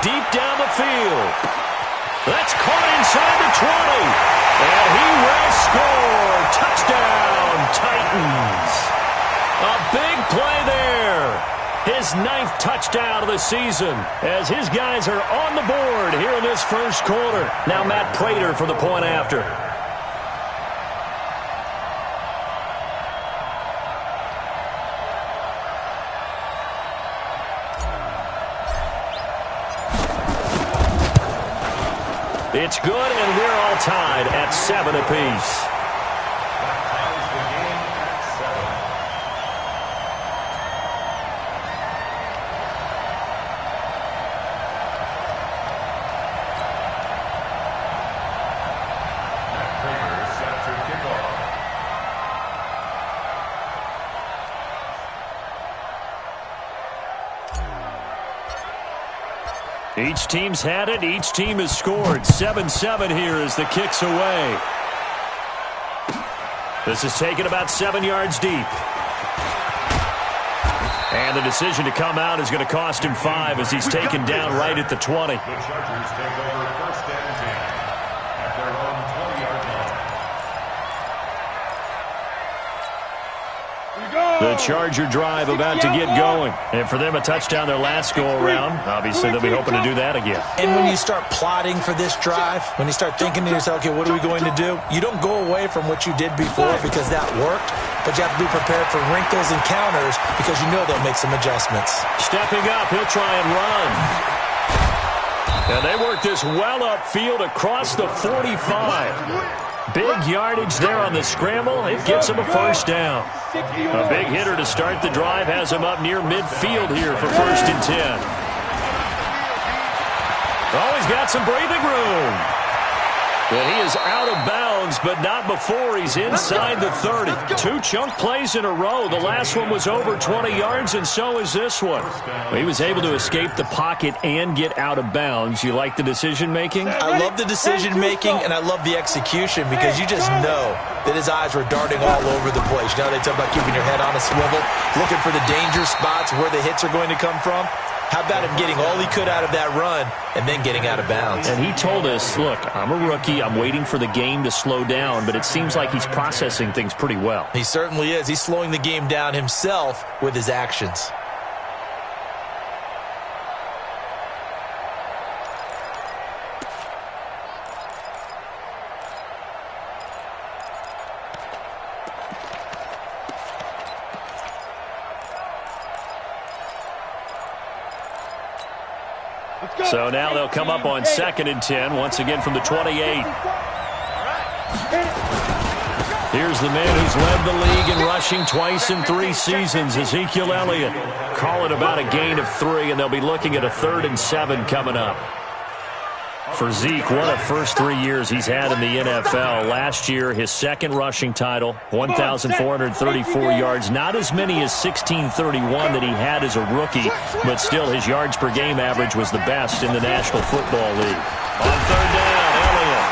deep down the field. That's caught inside the 20. And he will score. Touchdown, Titans. A big play there. His 9th touchdown of the season as his guys are on the board here in this first quarter. Now Matt Prater for the point after. It's good, and we're all tied at 7 apiece. Each team's had it. Each team has scored. 7-7 here as the kick's away. This is taken about 7 yards deep. And the decision to come out is going to cost him 5 as he's taken down right at the 20. The Chargers take over 1st and 10 at their own 20-yard line. The Charger drive about to get going. And for them, a touchdown their last go-around. Obviously, they'll be hoping to do that again. And when you start plotting for this drive, when you start thinking to yourself, okay, what are we going to do? You don't go away from what you did before because that worked, but you have to be prepared for wrinkles and counters because you know they'll make some adjustments. Stepping up, he'll try and run. And they work this well upfield across the 45. Big yardage there on the scramble. It gets him a first down. A big hitter to start the drive has him up near midfield here for 1st and 10. Oh, he's got some breathing room. But he is out of bounds, but not before he's inside the 30. 2 chunk plays in a row. The last one was over 20 yards, and so is this one. He was able to escape the pocket and get out of bounds. You like the decision-making? I love the decision-making, and I love the execution because you just know that his eyes were darting all over the place. You know, they talk about keeping your head on a swivel, looking for the danger spots where the hits are going to come from. How about him getting all he could out of that run and then getting out of bounds? And he told us, look, I'm a rookie. I'm waiting for the game to slow down, but it seems like he's processing things pretty well. He certainly is. He's slowing the game down himself with his actions. So now they'll come up on 2nd and 10, once again from the 28. Here's the man who's led the league in rushing twice in 3 seasons, Ezekiel Elliott. Call it about a gain of 3, and they'll be looking at a 3rd and 7 coming up. For Zeke, what a first 3 years he's had in the NFL. Last year, his 2nd rushing title, 1,434 yards. Not as many as 1,631 that he had as a rookie, but still his yards per game average was the best in the National Football League. On 3rd down, Elliott.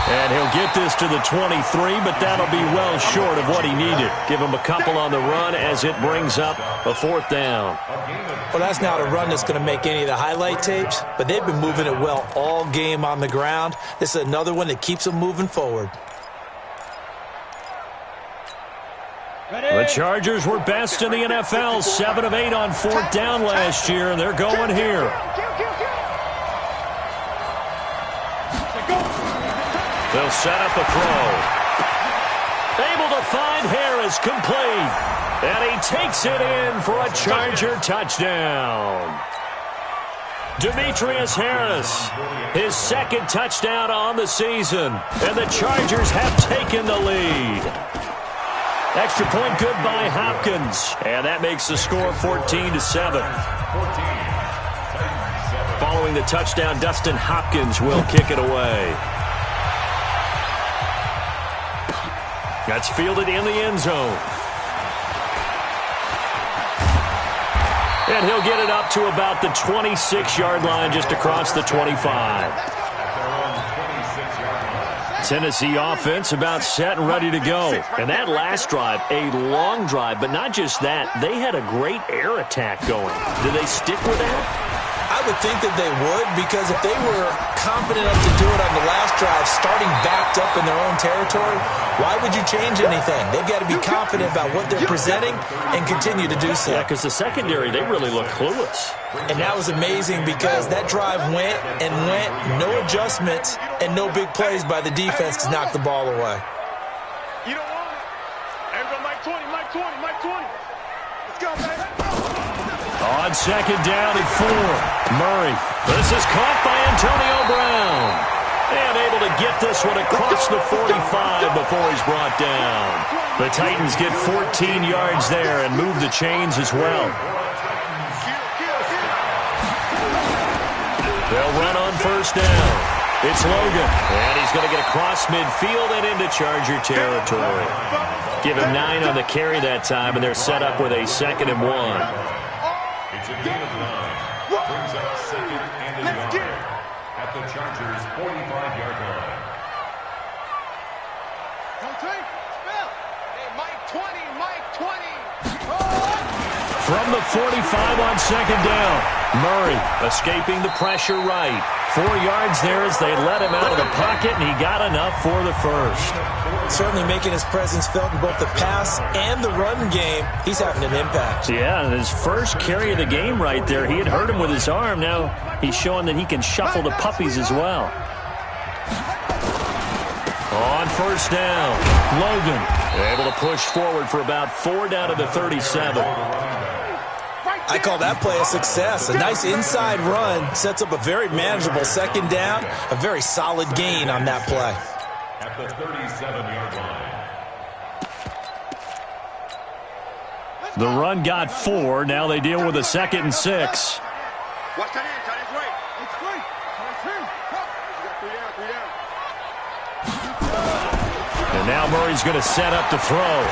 And he'll get this to the 23, but that'll be well short of what he needed. Give him a couple on the run as it brings up a 4th down. Well, that's not a run that's going to make any of the highlight tapes, but they've been moving it well all game on the ground. This is another one that keeps them moving forward. The Chargers were best in the NFL, 7 of 8 on 4th down last year, and they're going here. They'll set up a throw. Able to find Harris, complete. And he takes it in for a Charger touchdown. Demetrius Harris, his 2nd touchdown on the season. And the Chargers have taken the lead. Extra point good by Hopkins. And that makes the score 14-7. Following the touchdown, Dustin Hopkins will kick it away. That's fielded in the end zone. And he'll get it up to about the 26-yard line just across the 25. Tennessee offense about set and ready to go. And that last drive, a long drive, but not just that. They had a great air attack going. Do they stick with that? I would think that they would, because if they were confident enough to do it on the last drive, starting backed up in their own territory, why would you change anything? They've got to be confident about what they're presenting and continue to do so. Yeah, because the secondary, they really look clueless. And that was amazing because that drive went and went, no adjustments and no big plays by the defense to knock the ball away. You don't want it. Everybody, Mike 20, Mike 20, Mike 20. Let's go, baby. On second down and 4, Murray. This is caught by Antonio Brown. And able to get this one across the 45 before he's brought down. The Titans get 14 yards there and move the chains as well. They'll run on first down. It's Logan. And he's going to get across midfield and into Charger territory. Give him 9 on the carry that time, and they're set up with a 2nd and 1. It's a gain of 9. Brings up 2nd and 9 at the Chargers' 45-yard line. Hey, Mike 20, Mike 20. From the 45 on second down, Murray escaping the pressure right. 4 yards there as they let him out of the pocket, and he got enough for the first. Certainly making his presence felt in both the pass and the run game. He's having an impact. Yeah, and his first carry of the game right there, he had hurt him with his arm. Now he's showing that he can shuffle the puppies as well. On first down, Logan able to push forward for about 4 down to the 37. I call that play a success. A nice inside run sets up a very manageable second down, a very solid gain on that play. At the 37-yard line. The run got 4. Now they deal with a 2nd and 6. Watch that in, cut his way. It's free. You got 3 down, 3 down. And now Murray's going to set up to throw.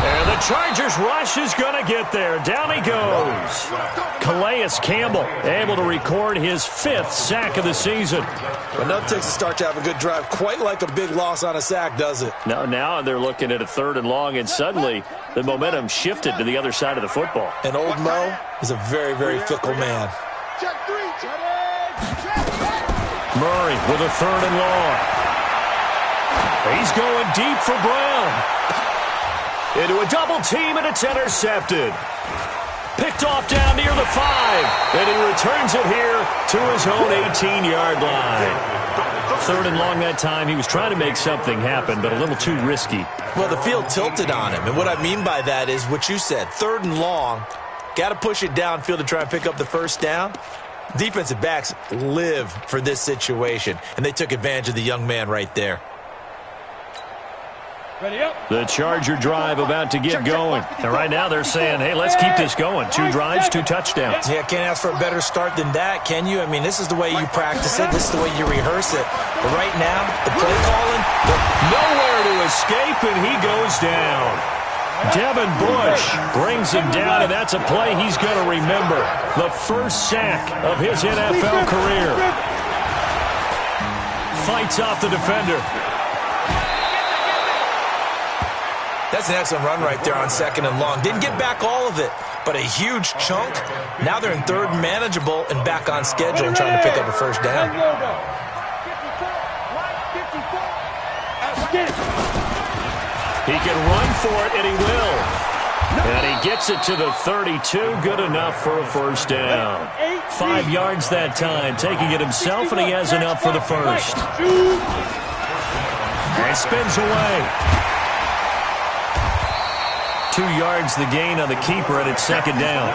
And the Chargers rush is going to get there. Down he goes. Calais Campbell able to record his 5th sack of the season. Enough takes a start to have a good drive. Quite like a big loss on a sack, does it? Now they're looking at a 3rd and long, and suddenly the momentum shifted to the other side of the football. And old Mo is a very, very fickle man. Check 3. Murray with a 3rd and long. He's going deep for Brown. Into a double team, and it's intercepted. Picked off down near the 5, and he returns it here to his own 18-yard line. 3rd and long that time. He was trying to make something happen, but a little too risky. Well, the field tilted on him, and what I mean by that is what you said. 3rd and long, got to push it downfield to try and pick up the first down. Defensive backs live for this situation, and they took advantage of the young man right there. The Charger drive about to get going. And right now they're saying, hey, let's keep this going. 2 drives, 2 touchdowns. Yeah, can't ask for a better start than that, can you? I mean, this is the way you practice it. This is the way you rehearse it. But right now, the play calling, nowhere to escape, and he goes down. Devin Bush brings him down, and that's a play he's going to remember. The first sack of his NFL career. Fights off the defender. That's an excellent run right there on 2nd and long. Didn't get back all of it, but a huge chunk. Now they're in 3rd and manageable and back on schedule and trying to pick up a first down. He can run for it, and he will. And he gets it to the 32. Good enough for a first down. 5 yards that time, taking it himself, and he has enough for the first. And spins away. 2 yards the gain on the keeper, and it's 2nd down.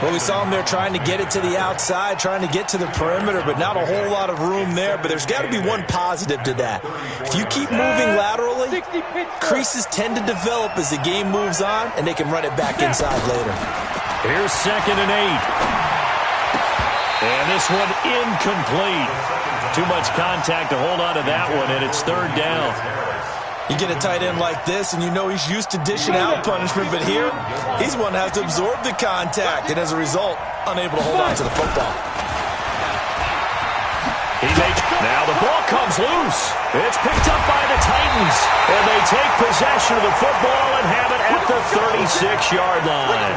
Well, we saw him there trying to get it to the outside, trying to get to the perimeter, but not a whole lot of room there. But there's got to be one positive to that. If you keep moving laterally, creases tend to develop as the game moves on, and they can run it back inside later. Here's 2nd and 8. And this one incomplete. Too much contact to hold on to that one, and it's 3rd down. You get a tight end like this, and you know he's used to dishing out punishment, but here, he's one that has to absorb the contact, and as a result, unable to hold on to the football. Now the ball comes loose. It's picked up by the Titans, and they take possession of the football and have it at the 36-yard line.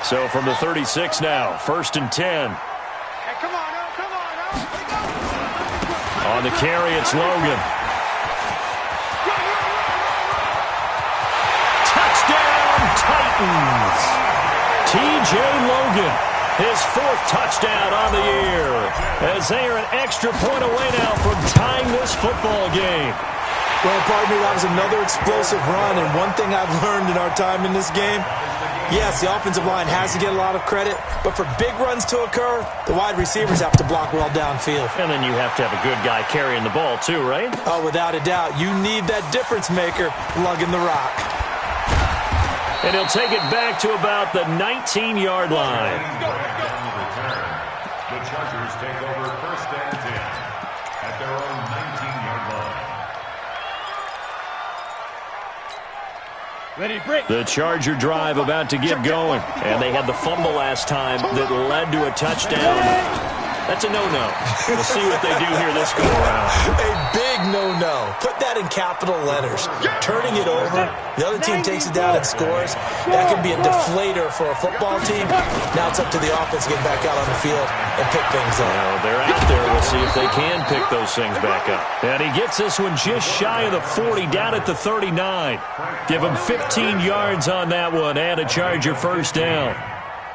So from the 36 now, 1st and 10. Hey, come on, now, come on, now. On the carry, it's Logan. Touchdown, Titans. T.J. Logan, his 4th touchdown on the year, as they are an extra point away now from tying this football game. Well, partner, that was another explosive run, and one thing I've learned in our time in this game, yes, the offensive line has to get a lot of credit, but for big runs to occur, the wide receivers have to block well downfield. And then you have to have a good guy carrying the ball too, right? Oh, without a doubt. You need that difference maker lugging the rock. And he'll take it back to about the 19-yard line. The Chargers take over 1st and 10 at their own 19-yard line. Ready, break. The Charger drive about to get going. And they had the fumble last time that led to a touchdown. That's a no-no. We'll see what they do here this go-around. A big no-no. Put that in capital letters. Turning it over, the other team takes it down and scores. That can be a deflator for a football team. Now it's up to the offense to get back out on the field and pick things up. Well, they're out there. We'll see if they can pick those things back up. And he gets this one just shy of the 40, down at the 39. Give him 15 yards on that one and a Charger 1st down.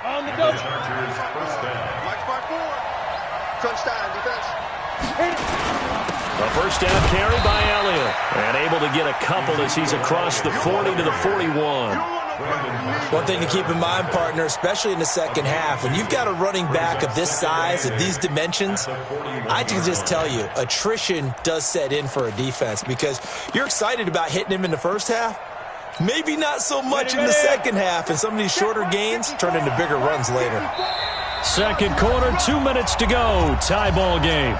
On the go. Chargers 1st down. Touchdown, defense. A 1st down carry by Elliott. And able to get a couple as he's across the 40 to the 41. One thing to keep in mind, partner, especially in the second half, when you've got a running back of this size, of these dimensions, I can just tell you, attrition does set in for a defense because you're excited about hitting him in the first half. Maybe not so much in the second half, and some of these shorter gains turn into bigger runs later. Second quarter, 2 minutes to go. Tie ball game.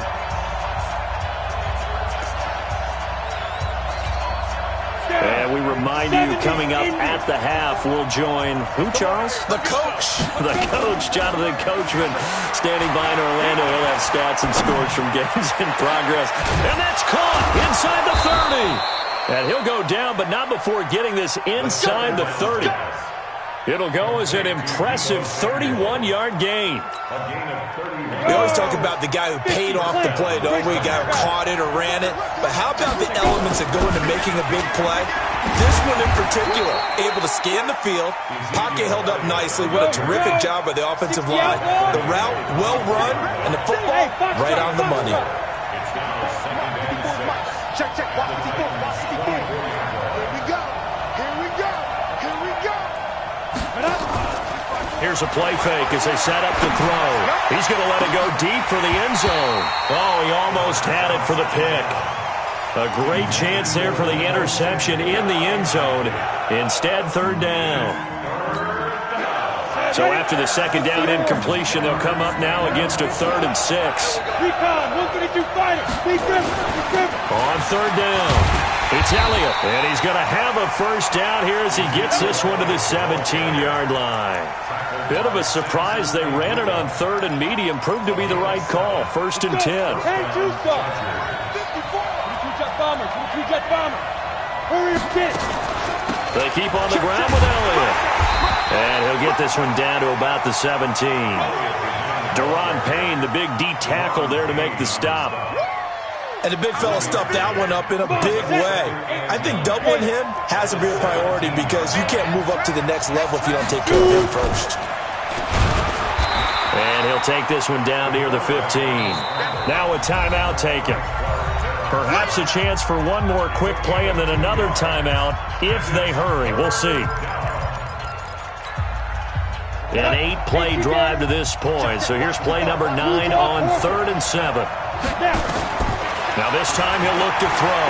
And we remind you, coming up at the half, we'll join who, Charles? The coach. The coach, Jonathan Coachman, standing by in Orlando. He'll have stats and scores from games in progress. And that's caught inside the 30. And he'll go down, but not before getting this inside the 30. It'll go as an impressive 31-yard gain. We always talk about the guy who paid off the play, don't we? The guy who caught it or ran it. But how about the elements that go into making a big play? This one in particular, able to scan the field, pocket held up nicely. What a terrific job by the offensive line. The route, well run, and the football, right on the money. Check, check. Here we go. Here we go. Here we go. Here's a play fake as they set up to throw. He's going to let it go deep for the end zone. Oh, he almost had it for the pick. A great chance there for the interception in the end zone. Instead, 3rd down. So after the 2nd down incompletion, they'll come up now against a 3rd and 6. On 3rd down. It's Elliott, and he's going to have a 1st down here as he gets this one to the 17-yard line. Bit of a surprise. They ran it on 3rd and medium. Proved to be the right call. 1st and 10. They keep on the ground with Elliott. And he'll get this one down to about the 17. Deron Payne, the big D tackle there to make the stop. And the big fella stuffed that one up in a big way. I think doubling him has to be a priority because you can't move up to the next level if you don't take care of him first. And he'll take this one down near the 15. Now a timeout taken. Perhaps a chance for one more quick play and then another timeout if they hurry. We'll see. An 8-play drive to this point. So here's play number 9 on 3rd and 7. Now this time he'll look to throw.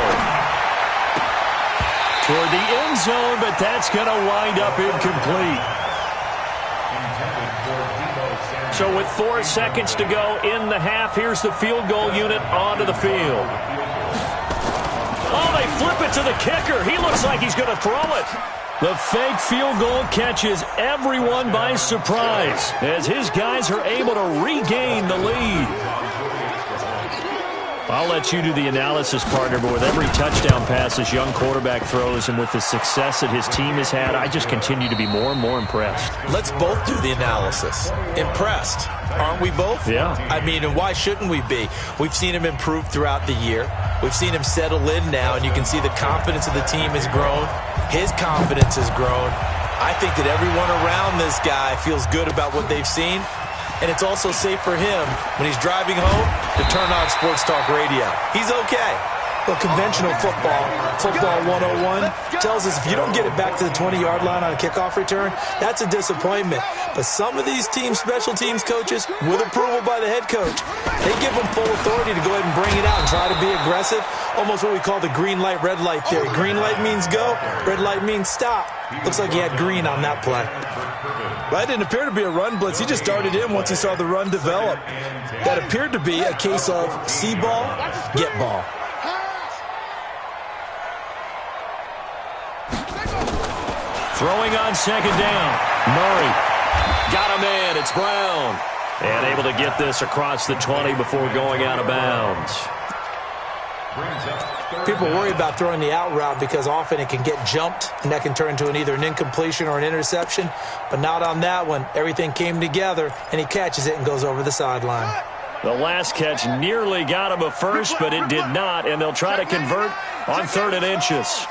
Toward the end zone, but that's going to wind up incomplete. So with 4 seconds to go in the half, here's the field goal unit onto the field. Oh, they flip it to the kicker. He looks like he's going to throw it. The fake field goal catches everyone by surprise as his guys are able to regain the lead. I'll let you do the analysis, partner, but with every touchdown pass this young quarterback throws and with the success that his team has had, I just continue to be more and more impressed. Let's both do the analysis. Impressed. Aren't we both? Yeah. I mean, and why shouldn't we be? We've seen him improve throughout the year. We've seen him settle in now, and you can see the confidence of the team has grown. His confidence has grown. I think that everyone around this guy feels good about what they've seen. And it's also safe for him when he's driving home to turn on Sports Talk Radio. He's okay. Well, conventional football 101, tells us if you don't get it back to the 20-yard line on a kickoff return, that's a disappointment. But some of these team special teams coaches, with approval by the head coach, they give them full authority to go ahead and bring it out and try to be aggressive, almost what we call the green light, red light theory. Green light means go, red light means stop. Looks like he had green on that play. That didn't appear to be a run blitz. He just darted in once he saw the run develop. That appeared to be a case of see ball, get ball. Throwing on second down. Murray. Got a man. It's Brown. And able to get this across the 20 before going out of bounds. People worry about throwing the out route because often it can get jumped, and that can turn into either an incompletion or an interception. But not on that one. Everything came together, and he catches it and goes over the sideline. The last catch nearly got him a first, but it did not, and they'll try to convert on 3rd and inches.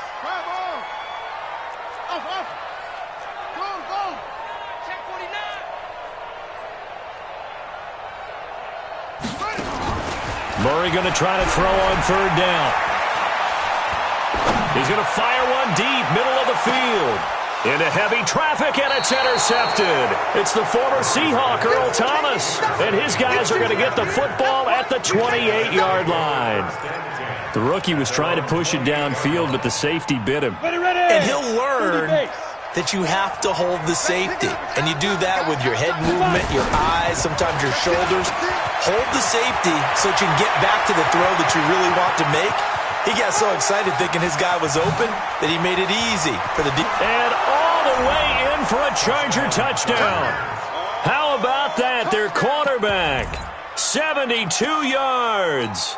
Murray going to try to throw on 3rd down. He's going to fire one deep, middle of the field. Into heavy traffic, and it's intercepted. It's the former Seahawk, Earl Thomas. And his guys are going to get the football at the 28-yard line. The rookie was trying to push it downfield, but the safety bit him. And he'll learn that you have to hold the safety. And you do that with your head movement, your eyes, sometimes your shoulders. Hold the safety so that you can get back to the throw that you really want to make. He got so excited thinking his guy was open that he made it easy for the and all the way in for a Charger touchdown. How about that? Their quarterback, 72 yards.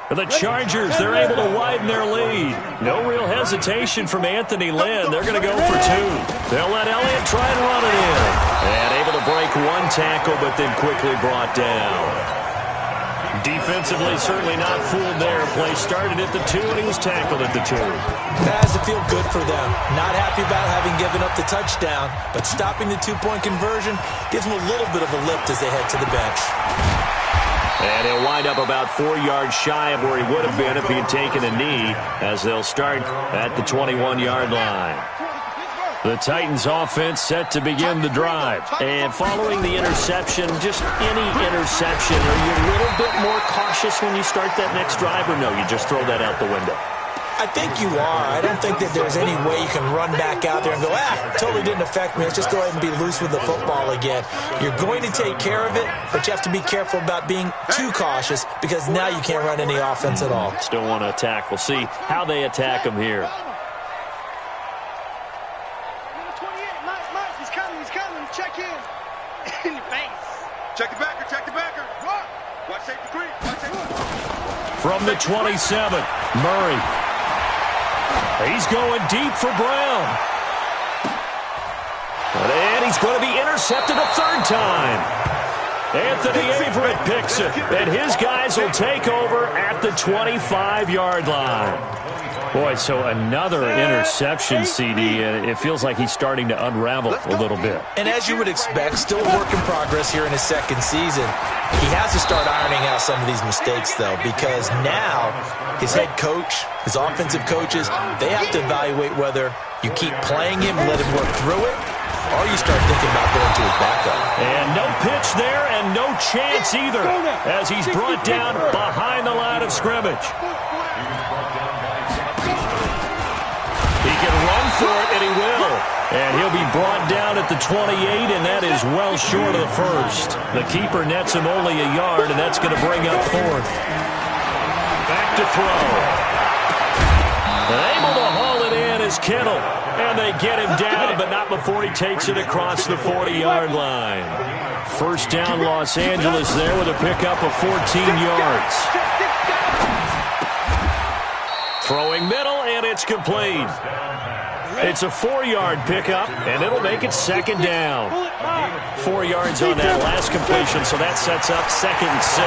For the Chargers, they're able to widen their lead. No real hesitation from Anthony Lynn. They're going to go for 2. They'll let Elliott try and run it in. And able to break one tackle, but then quickly brought down. Defensively, certainly not fooled there. Play started at the 2, and he was tackled at the 2. That has to feel good for them. Not happy about having given up the touchdown, but stopping the 2-point conversion gives them a little bit of a lift as they head to the bench. And he'll wind up about 4 yards shy of where he would have been if he had taken a knee, as they'll start at the 21-yard line. The Titans offense set to begin the drive. And following the interception, just any interception, are you a little bit more cautious when you start that next drive, or no, you just throw that out the window? I think you are. I don't think that there's any way you can run back out there and go, totally didn't affect me. Let's just go ahead and be loose with the football again. You're going to take care of it, but you have to be careful about being too cautious because now you can't run any offense at all. Still want to attack. We'll see how they attack him here. He's coming. Check in. In your face. Check the backer. Watch safety creep. From the 27, Murray. He's going deep for Brown. And he's going to be intercepted a 3rd time. Anthony Averett picks it, and his guys will take over at the 25-yard line. Boy, so another interception, CD, and it feels like he's starting to unravel a little bit. And as you would expect, still a work in progress here in his 2nd season. He has to start ironing out some of these mistakes, though, because now his head coach, his offensive coaches, they have to evaluate whether you keep playing him, let him work through it, or you start thinking about going to his backup. And no pitch there and no chance either as he's brought down behind the line of scrimmage. He can run for it, and he will. And he'll be brought down at the 28, and that is well short of the 1st. The keeper nets him only a yard, and that's going to bring up 4th. Back to throw. Able to haul it in is Kittle. And they get him down, but not before he takes it across the 40-yard line. 1st down, Los Angeles there with a pickup of 14 yards. Throwing middle, and it's complete. It's a 4-yard pickup, and it'll make it second down. 4 yards on that last completion, so that sets up 2nd and 6.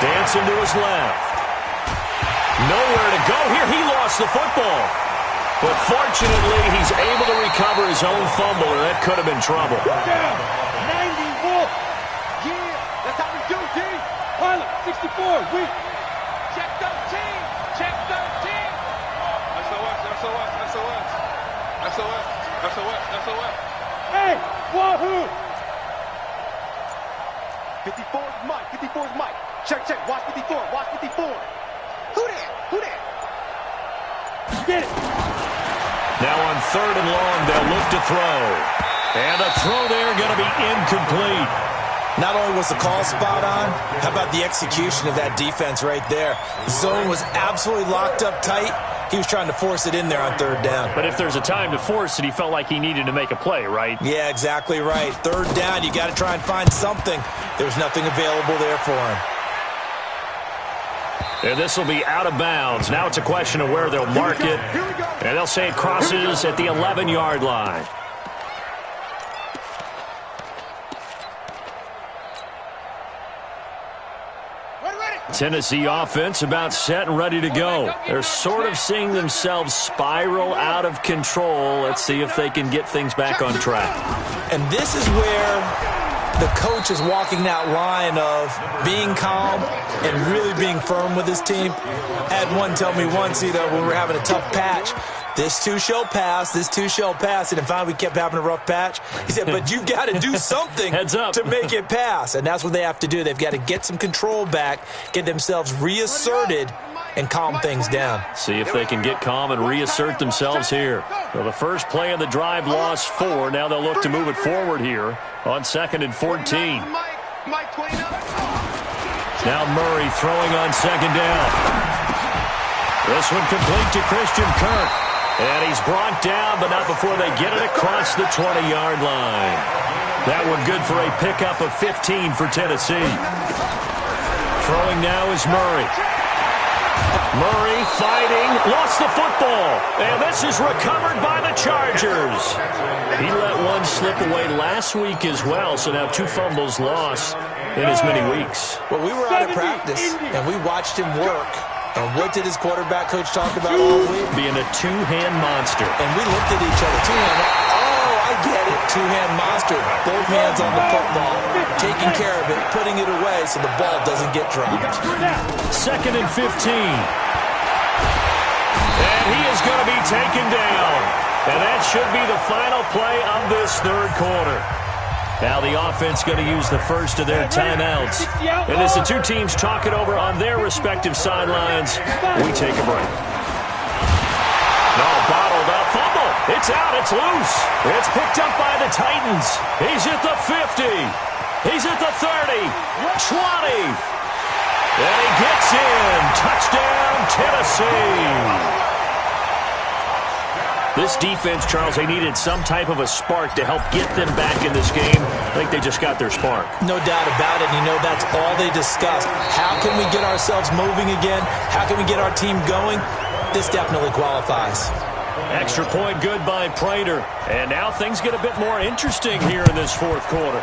Dancing to his left. Nowhere to go here. He lost the football. But fortunately, he's able to recover his own fumble, or that could have been trouble. 91. Yeah, that's how we do, D. Pilot, 64, weak. Check 13. Check 13. SOS. Hey, wahoo. 54 is Mike. 54 is Mike. Check. Watch 54. Who there? Get it. Now on 3rd and long, they'll look to throw. And a throw there going to be incomplete. Not only was the call spot on, how about the execution of that defense right there? The zone was absolutely locked up tight. He was trying to force it in there on 3rd down. But if there's a time to force it, he felt like he needed to make a play, right? Yeah, exactly right. 3rd down, you got to try and find something. There's nothing available there for him. And this will be out of bounds. Now it's a question of where they'll mark it. And they'll say it crosses at the 11-yard line. Tennessee offense about set and ready to go. They're sort of seeing themselves spiral out of control. Let's see if they can get things back on track. And this is where the coach is walking that line of being calm and really being firm with his team. I had one tell me once, when we were having a tough patch, this too shall pass, And finally we kept having a rough patch. He said, but you've got to do something Heads up. to make it pass. And that's what they have to do. They've got to get some control back, get themselves reasserted, and calm things down. See if they can get calm and reassert themselves here. Well, the first play of the drive lost 4. Now they'll look to move it forward here on 2nd and 14. Now Murray throwing on 2nd down. This one complete to Christian Kirk. And he's brought down, but not before they get it across the 20-yard line. That one good for a pickup of 15 for Tennessee. Throwing now is Murray. Murray fighting, lost the football. And this is recovered by the Chargers. He let one slip away last week as well, so now 2 fumbles lost in as many weeks. Well, we were out of practice, and we watched him work. And what did his quarterback coach talk about all week? Being a 2-hand monster. And we looked at each other. 2-hand. Oh, I get it. 2-hand monster. Both hands on the football. Taking care of it. Putting it away so the ball doesn't get dropped. 2nd and 15. And he is going to be taken down. And that should be the final play of this 3rd quarter. Now the offense going to use the first of their timeouts. And as the 2 teams talk it over on their respective sidelines, we take a break. No, bottled up. Fumble. It's out. It's loose. It's picked up by the Titans. He's at the 50. He's at the 30. 20. And he gets in. Touchdown, Tennessee. This defense, Charles, they needed some type of a spark to help get them back in this game. I think they just got their spark. No doubt about it. That's all they discussed. How can we get ourselves moving again? How can we get our team going? This definitely qualifies. Extra point good by Prater. And now things get a bit more interesting here in this 4th quarter.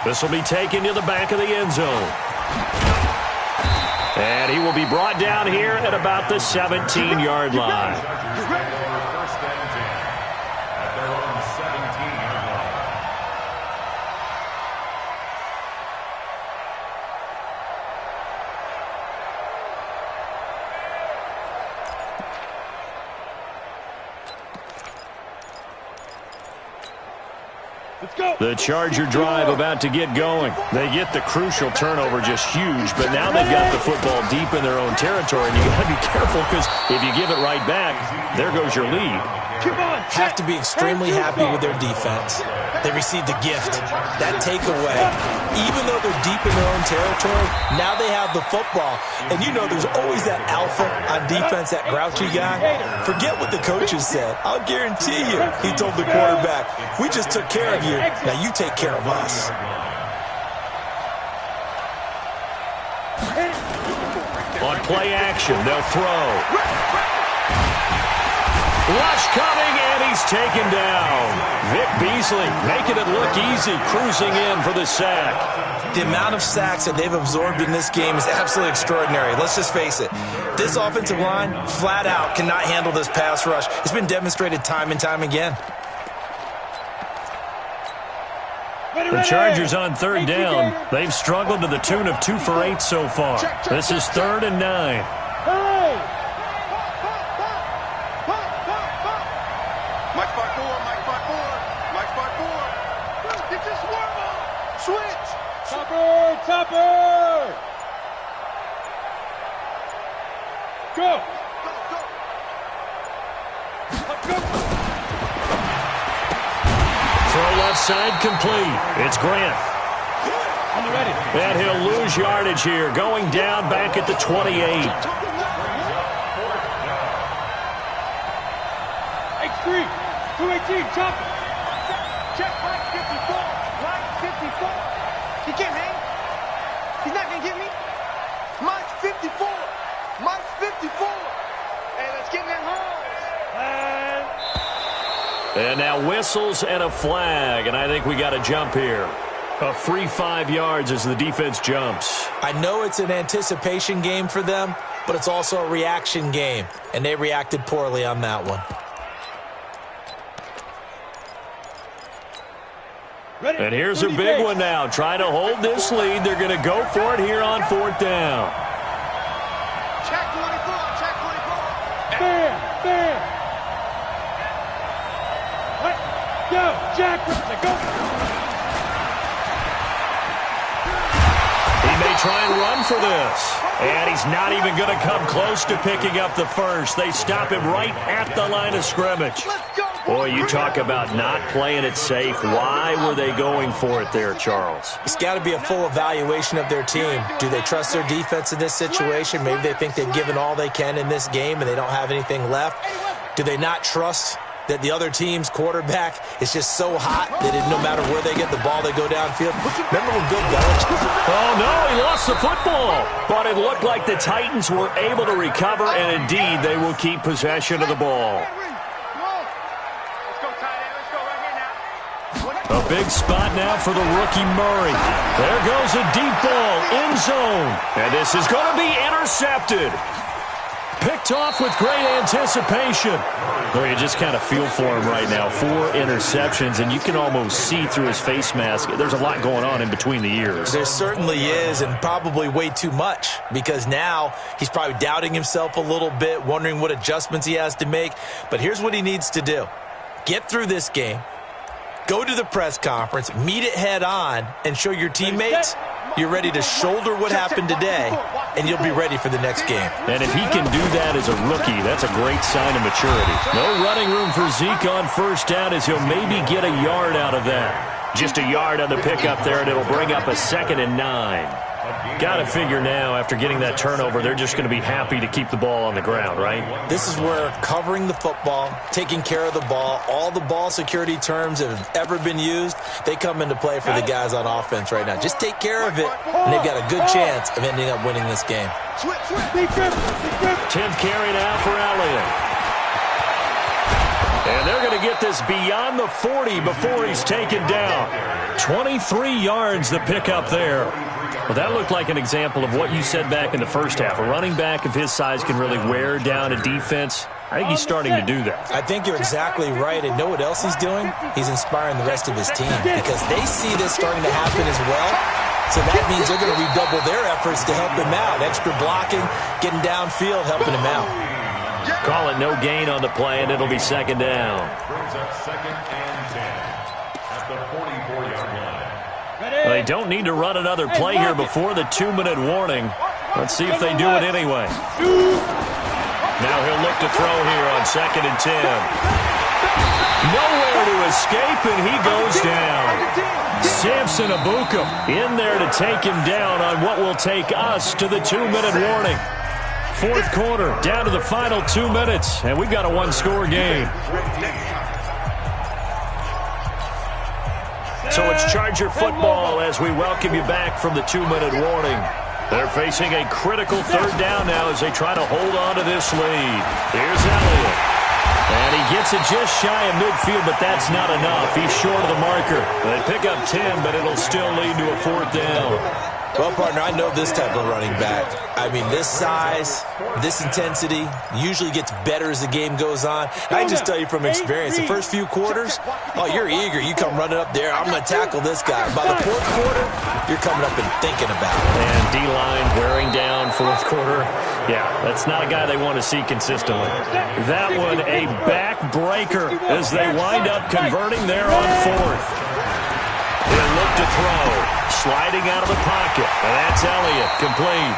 This will be taken to the back of the end zone. And he will be brought down here at about the 17-yard line. First and 10 at their own 17-yard line. Let's go. The Charger drive about to get going. They get the crucial turnover, just huge, but now they've got the football deep in their own territory, and you got to be careful because if you give it right back, there goes your lead. Have to be extremely happy with their defense. They received a gift. That takeaway, even though they're deep in their own territory, now they have the football. And there's always that alpha on defense, that grouchy guy. Forget what the coaches said. I'll guarantee you, he told the quarterback, we just took care of you. Now you take care of us. On play action, they'll throw. Rush coming, and he's taken down. Vic Beasley making it look easy, cruising in for the sack. The amount of sacks that they've absorbed in this game is absolutely extraordinary. Let's just face it. This offensive line, flat out, cannot handle this pass rush. It's been demonstrated time and time again. The Chargers on third down. They've struggled to the tune of 2 for 8 so far. This is 3rd and 9. Topper! Go! Throw left side complete. It's Grant. And he'll lose yardage here, going down back at the 28. X3, 218, Chopper. Check, line 54, line 54. He can't hang. He's not going to get me. Mine's 54. Mine's 54. Hey, let's get in that hole. And now whistles and a flag, and I think we got a jump here. A free 5 yards as the defense jumps. I know it's an anticipation game for them, but it's also a reaction game, and they reacted poorly on that one. And here's a big one now. Trying to hold this lead. They're going to go for it here on 4th down. Check 24, check 24. Fair. What? Go, Jack. Go. He may try and run for this. And he's not even going to come close to picking up the first. They stop him right at the line of scrimmage. Let's go. Boy, you talk about not playing it safe. Why were they going for it there, Charles? It's got to be a full evaluation of their team. Do they trust their defense in this situation? Maybe they think they've given all they can in this game and they don't have anything left. Do they not trust that the other team's quarterback is just so hot that no matter where they get the ball, they go downfield? Remember when Bill Belichick... Oh, no, he lost the football. But it looked like the Titans were able to recover, and indeed, they will keep possession of the ball. A big spot now for the rookie Murray. There goes a deep ball, end zone. And this is going to be intercepted. Picked off with great anticipation. Well, you just kind of feel for him right now. 4 interceptions, and you can almost see through his face mask. There's a lot going on in between the ears. There certainly is, and probably way too much, because now he's probably doubting himself a little bit, wondering what adjustments he has to make. But here's what he needs to do. Get through this game. Go to the press conference, meet it head on, and show your teammates you're ready to shoulder what happened today, and you'll be ready for the next game. And if he can do that as a rookie, that's a great sign of maturity. No running room for Zeke on 1st down as he'll maybe get a yard out of that. Just a yard on the pickup there, and it'll bring up a 2nd and 9. Got to figure now, after getting that turnover, they're just going to be happy to keep the ball on the ground, right? This is where covering the football, taking care of the ball, all the ball security terms that have ever been used, they come into play for the guys on offense right now. Just take care of it, and they've got a good chance of ending up winning this game. 10th carry now for Elliott. And they're going to get this beyond the 40 before he's taken down. 23 yards the pickup there. Well, that looked like an example of what you said back in the first half. A running back of his size can really wear down a defense. I think he's starting to do that. I think you're exactly right. And know what else he's doing? He's inspiring the rest of his team because they see this starting to happen as well. So that means they're going to redouble their efforts to help him out. Extra blocking, getting downfield, helping him out. Call it no gain on the play, and it'll be 2nd down. Brings up 2nd and 10 at the 44-yard line. Well, they don't need to run another play here before the 2-minute warning. Let's see if they do it anyway. Now he'll look to throw here on 2nd and 10. Nowhere to escape, and he goes down. Samson Abuka in there to take him down on what will take us to the 2-minute warning. 4th quarter, down to the final 2 minutes, and we've got a 1-score game. So it's Charger football as we welcome you back from the 2-minute warning. They're facing a critical third down now as they try to hold on to this lead. Here's Elliott. And he gets it just shy of midfield, but that's not enough. He's short of the marker. They pick up 10, but it'll still lead to a fourth down. Well, partner, I know this type of running back. I mean, this size, this intensity usually gets better as the game goes on. I can just tell you from experience, the first few quarters, oh, you're eager. You come running up there, I'm going to tackle this guy. By the fourth quarter, you're coming up and thinking about it. And D-line wearing down fourth quarter. Yeah, that's not a guy they want to see consistently. That one, a backbreaker as they wind up converting there on fourth. He'll look to throw. Sliding out of the pocket. And that's Elliott, complete.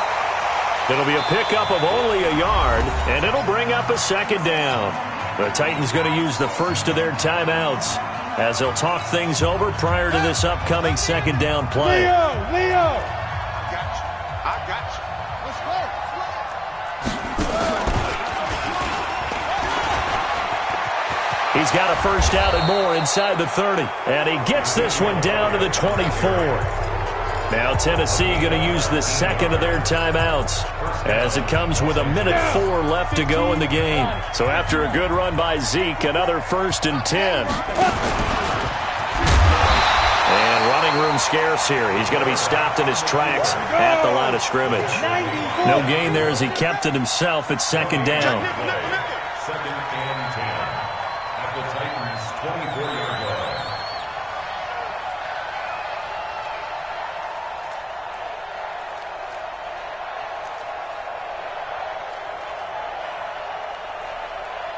It'll be a pickup of only a yard, and it'll bring up a second down. The Titans going to use the first of their timeouts as they'll talk things over prior to this upcoming second down play. Leo! I got you. Let's go. He's got a first down and more inside the 30. And he gets this one down to the 24. Now Tennessee going to use the second of their timeouts as it comes with 1:04 left to go in the game. So after a good run by Zeke, another 1st and 10. And running room scarce here. He's going to be stopped in his tracks at the line of scrimmage. No gain there as he kept it himself at second down. Second and 10 at the Titans' 24-yard line.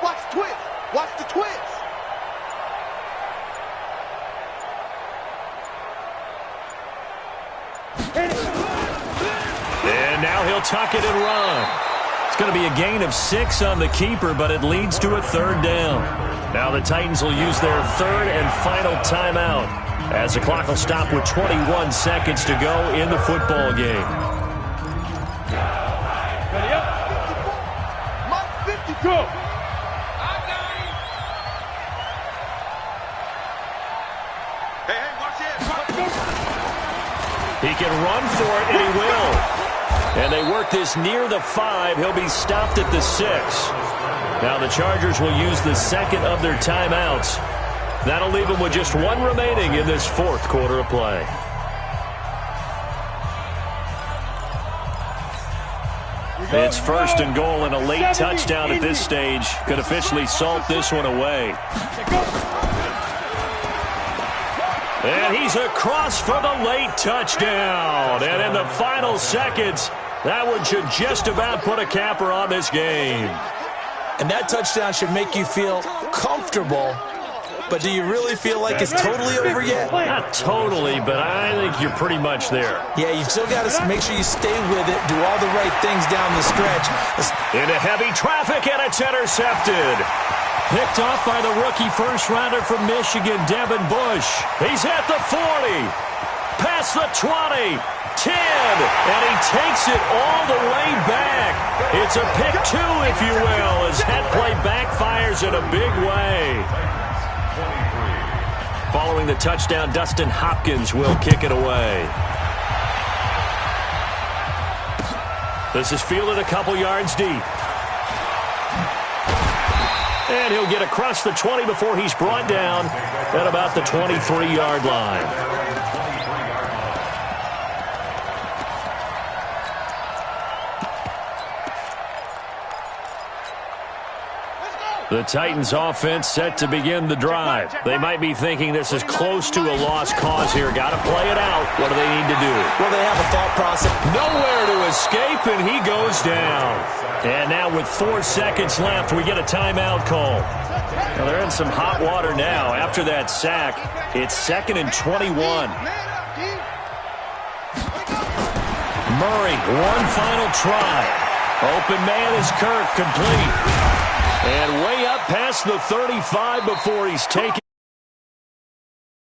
Watch the twist. Watch the twist. And now he'll tuck it and run. It's going to be a gain of 6 on the keeper, but it leads to a third down. Now the Titans will use their third and final timeout as the clock will stop with 21 seconds to go in the football game. Ready up. Mark 52. Hey, watch it. He can run for it, and he will. And they work this near the 5. He'll be stopped at the 6. Now the Chargers will use the second of their timeouts. That'll leave them with just one remaining in this fourth quarter of play. It's 1st and goal, and a late touchdown at this stage could officially salt this one away. And he's across for the late touchdown. And in the final seconds, that one should just about put a capper on this game. And that touchdown should make you feel comfortable. But do you really feel like it's totally over yet? Not totally, but I think you're pretty much there. Yeah, you've still got to make sure you stay with it, do all the right things down the stretch. Into heavy traffic, and it's intercepted. Picked off by the rookie first-rounder from Michigan, Devin Bush. He's at the 40, past the 20, 10, and he takes it all the way back. It's a pick 2, if you will, as that play backfires in a big way. Following the touchdown, Dustin Hopkins will kick it away. This is fielded a couple yards deep. And he'll get across the 20 before he's brought down at about the 23-yard line. The Titans offense set to begin the drive. They might be thinking this is close to a lost cause here. Got to play it out. What do they need to do? Well, they have a thought process. Nowhere to escape, and he goes down. And now with 4 seconds left, we get a timeout call. Well, they're in some hot water now. After that sack, it's 2nd and 21. Murray, one final try. Open man is Kirk, complete. And way up past the 35 before he's taken.